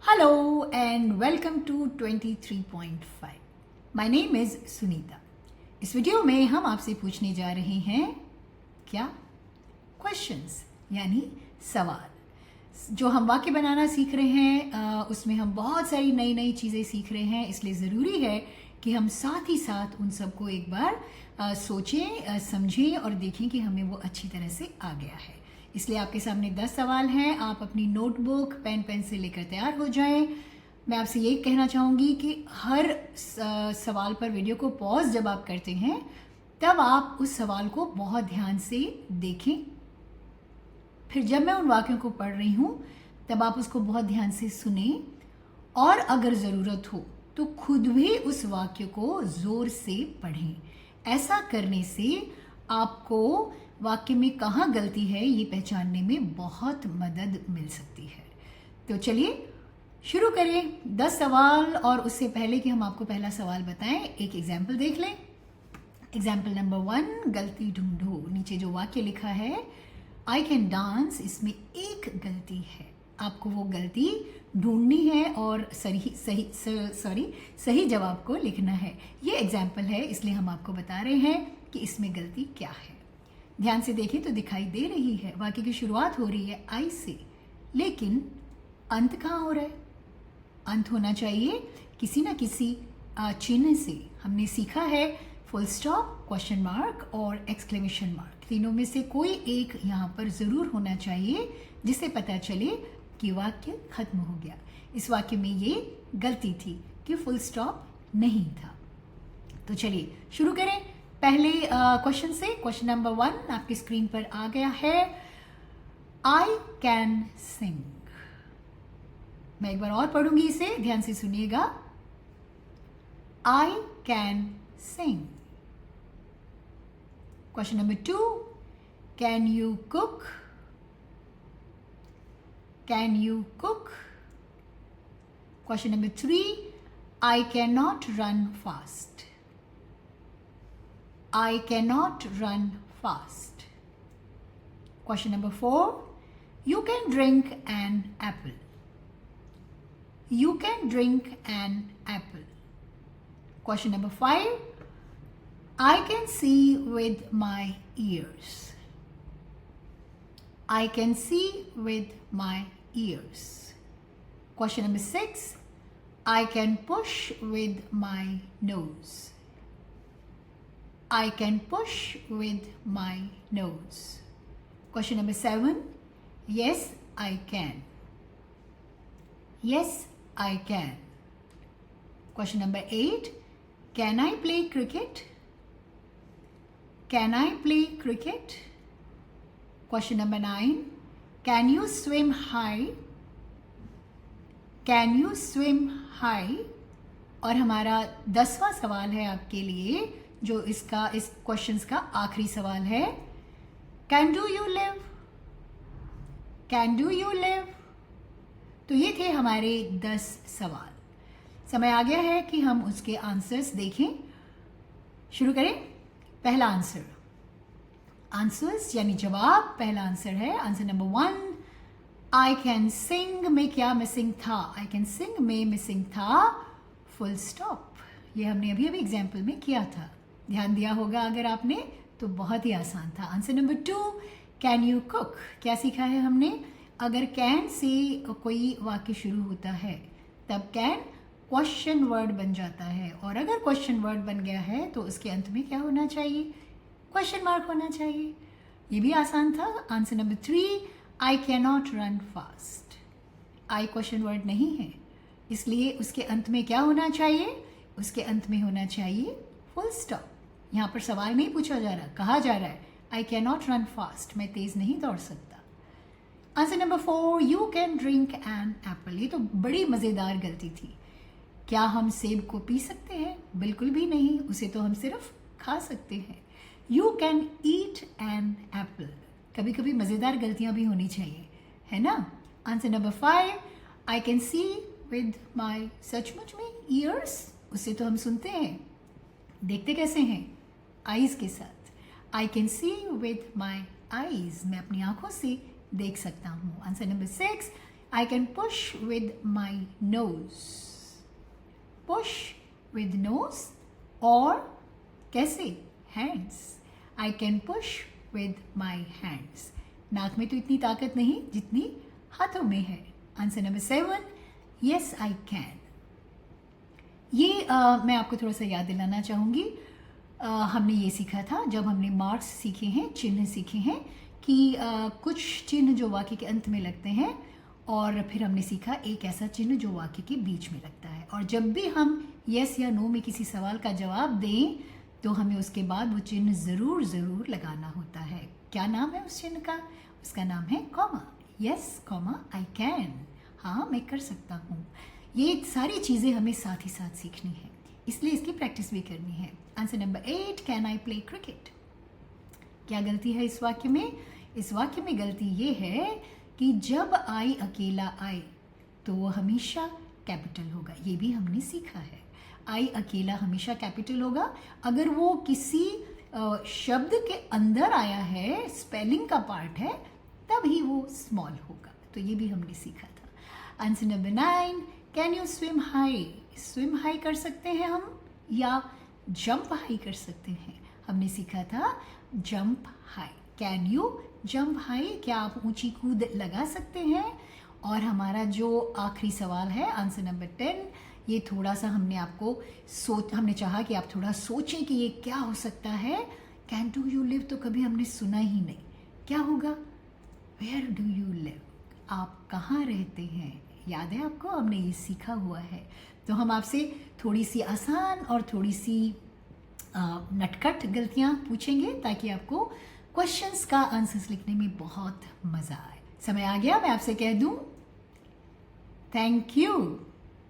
Hello and welcome to 23.5. My name is Sunita. इस video में हम आपसे पूछने जा रहे हैं क्या क्वेश्चंस यानी सवाल. जो हम वाक्य बनाना सीख रहे हैं उसमें हम बहुत सारी नई नई चीज़ें सीख रहे हैं, इसलिए ज़रूरी है कि हम साथ ही साथ उन सबको एक बार सोचें, समझें और देखें कि हमें वो अच्छी तरह से आ गया है. इसलिए आपके सामने 10 सवाल हैं. आप अपनी नोटबुक पेन पेंसिल लेकर तैयार हो जाएं. मैं आपसे ये कहना चाहूँगी कि हर सवाल पर वीडियो को पॉज जब आप करते हैं तब आप उस सवाल को बहुत ध्यान से देखें. फिर जब मैं उन वाक्यों को पढ़ रही हूँ तब आप उसको बहुत ध्यान से सुने और अगर ज़रूरत हो तो खुद भी उस वाक्य को ज़ोर से पढ़ें. ऐसा करने से आपको वाक्य में कहाँ गलती है ये पहचानने में बहुत मदद मिल सकती है. तो चलिए शुरू करें. 10 सवाल और उससे पहले कि हम आपको पहला सवाल बताएं एक एग्जाम्पल देख लें. एग्जाम्पल नंबर 1, गलती ढूंढो. नीचे जो वाक्य लिखा है आई कैन डांस, इसमें एक गलती है. आपको वो गलती ढूंढनी है और सही जवाब को लिखना है. ये एग्जाम्पल है इसलिए हम आपको बता रहे हैं कि इसमें गलती क्या है. ध्यान से देखें तो दिखाई दे रही है वाक्य की शुरुआत हो रही है आई से, लेकिन अंत कहाँ हो रहा है? अंत होना चाहिए किसी ना किसी चिन्ह से. हमने सीखा है फुल स्टॉप, क्वेश्चन मार्क और एक्सक्लेमेशन मार्क. तीनों में से कोई एक यहाँ पर ज़रूर होना चाहिए जिससे पता चले कि वाक्य खत्म हो गया. इस वाक्य में ये गलती थी कि फुल स्टॉप नहीं था. तो चलिए शुरू करें पहले क्वेश्चन से. क्वेश्चन नंबर 1 आपकी स्क्रीन पर आ गया है. I can sing. मैं एक बार और पढ़ूंगी इसे, ध्यान से सुनिएगा. I can sing. Question number 2, can you cook. Can you cook. Question number 3, I can not run fast. I cannot run fast. Question number 4, you can drink an apple. You can drink an apple. Question number 5, I can see with my ears. I can see with my ears. Question number 6, I can push with my nose. I can push with my nose. Question number 7, yes, I can. Yes, I can. Question number 8, can I play cricket? Can I play cricket? Question number 9, can you swim high? Can you swim high? और हमारा 10वां सवाल है आपके लिए जो इस questions का आखिरी सवाल है. Can do you live. Can do you live. तो ये थे हमारे 10 सवाल. समय आ गया है कि हम उसके आंसर्स देखें. शुरू करें. पहला आंसर, आंसर्स यानी जवाब. पहला आंसर है answer number 1, I can sing में क्या मिसिंग था? आई कैन सिंग में मिसिंग था फुल स्टॉप. ये हमने अभी अभी एग्जाम्पल में किया था. ध्यान दिया होगा अगर आपने तो बहुत ही आसान था. Answer number 2, can you cook. क्या सीखा है हमने? अगर कैन से कोई वाक्य शुरू होता है तब कैन क्वेश्चन वर्ड बन जाता है और अगर क्वेश्चन वर्ड बन गया है तो उसके अंत में क्या होना चाहिए? क्वेश्चन मार्क होना चाहिए. ये भी आसान था. Answer number 3, I can not run fast. I question word नहीं है इसलिए उसके अंत में क्या होना चाहिए? उसके अंत में होना चाहिए फुल स्टॉप. यहाँ पर सवाल नहीं पूछा जा रहा, कहा जा रहा है I can not run fast, मैं तेज नहीं दौड़ सकता. Answer number 4, you can drink an apple. ये तो बड़ी मज़ेदार गलती थी. क्या हम सेब को पी सकते हैं? बिल्कुल भी नहीं, उसे तो हम सिर्फ खा सकते हैं. You can eat an apple. कभी कभी मज़ेदार गलतियाँ भी होनी चाहिए, है ना. Answer number 5, I can see with my, सचमुच में ईयर्स, उसे तो हम सुनते हैं, देखते कैसे हैं? आईज के साथ. I can see with my eyes, मैं अपनी आंखों से देख सकता हूँ. Answer number 6, I can push with my nose. Push with nose और कैसे? Hands. I can push with my hands. नाक में तो इतनी ताकत नहीं जितनी हाथों में है. Answer number 7, yes I can. ये मैं आपको थोड़ा सा याद दिलाना चाहूँगी. हमने ये सीखा था जब हमने मार्क्स सीखे हैं, चिन्ह सीखे हैं कि कुछ चिन्ह जो वाक्य के अंत में लगते हैं और फिर हमने सीखा एक ऐसा चिन्ह जो वाक्य के बीच में लगता है. और जब भी हम यस या नो में किसी सवाल का जवाब दें तो हमें उसके बाद वो चिन्ह ज़रूर लगाना होता है. क्या नाम है उस चिन्ह का? उसका नाम है comma. Yes comma I can. हाँ, मैं कर सकता हूँ. ये सारी चीज़ें हमें साथ ही साथ सीखनी है, इसलिए इसकी प्रैक्टिस भी करनी है. Answer number 8, can I play cricket. क्या गलती है इस वाक्य में? इस वाक्य में गलती ये है कि जब आई अकेला आए तो वो हमेशा कैपिटल होगा. ये भी हमने सीखा है. आई अकेला हमेशा कैपिटल होगा. अगर वो किसी शब्द के अंदर आया है, स्पेलिंग का पार्ट है, तब ही वो स्मॉल होगा. तो ये भी हमने सीखा था. Answer number 9, can you swim high. Swim high कर सकते हैं हम या जंप हाई कर सकते हैं. हमने सीखा था jump high. Can you jump high. क्या आप ऊंची कूद लगा सकते हैं? और हमारा जो आखिरी सवाल है आंसर नंबर 10, ये थोड़ा सा हमने चाहा कि आप थोड़ा सोचें कि ये क्या हो सकता है. कैन डू यू लिव तो कभी हमने सुना ही नहीं. क्या होगा? Where do you live. आप कहाँ रहते हैं? याद है आपको? हमने ये सीखा हुआ है. तो हम आपसे थोड़ी सी आसान और थोड़ी सी नटखट गलतियाँ पूछेंगे ताकि आपको क्वेश्चंस का आंसर्स लिखने में बहुत मज़ा आए. समय आ गया मैं आपसे कह दूँ थैंक यू.